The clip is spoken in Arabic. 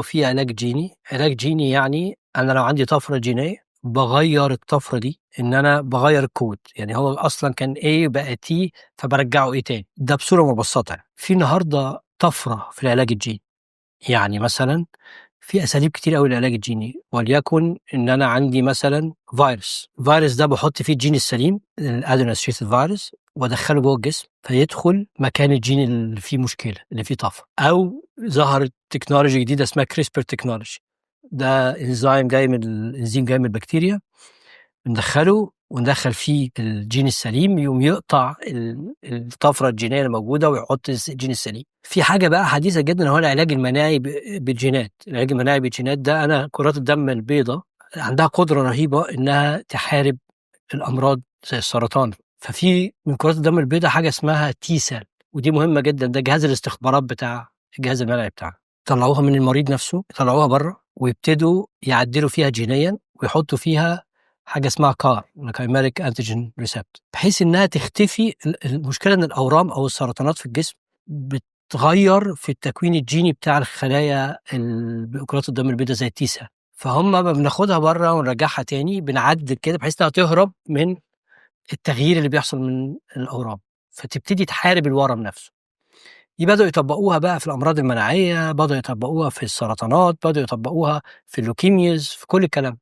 في علاج جيني. علاج جيني يعني أنا لو عندي طفرة جينية باغيّر الطفرة دي، إن أنا باغيّر الكود، يعني هو أصلًا كان A بقى T فبارجّعه A تاني، ده بصورة مبسّطة يعني. في النهارده طفرة في العلاج الجيني، يعني مثلًا في أساليب كتير أوي للعلاج الجيني، وليكن إن أنا عندي مثلًا فيروس ده باحُط فيه الجين السليم الadeno associated virus وأدخّله جوّه الجسم، فيدخل مكان الجين اللي فيه مشكلة، اللي فيه طفرة، أو ظهرت تكنولوجي جديدة اسمها CRISPR technology، ده إنزيم جاي من البكتيريا، بندخّله وندخّل فيه الجين السليم يقوم يقطع الطفرة الجينية اللي موجودة ويحُط الجين السليم. في حاجة بقى حديثة جدًا هو العلاج المناعي بالجينات. العلاج المناعي بالجينات ده أنا كرات الدم البيضا عندها قدرة رهيبة إنها تحارب الأمراض زي السرطان، ففي من كرات الدم البيضا حاجة اسمها T cell ودي مهمة جدًا، ده جهاز الاستخبارات بتاع الجهاز المناعي بتاعنا. يطلّعوها من المريض نفسه، يطلّعوها برّه ويبتدوا يعدّلوا فيها جينيًا ويحطّوا فيها حاجة اسمها CAR chimeric antigen receptor بحيث إنها تختفي. المشكلة إن الأورام أو السرطانات في الجسم بتغيّر في التكوين الجيني بتاع الخلايا كرات الدم البيضا زي الT cell، فهُم أمّا بناخدها برّه ونرجّعها تاني بنعدّل كده بحيث إنها تهرب من التغيير اللي بيحصل من الأورام، فتبتدي تحارب الورم نفسه. دي بدأوا يطبّقوها بقى في الأمراض المناعية، بدأوا يطبّقوها في السرطانات، بدأوا يطبّقوها في الleukemias، في كل الكلام.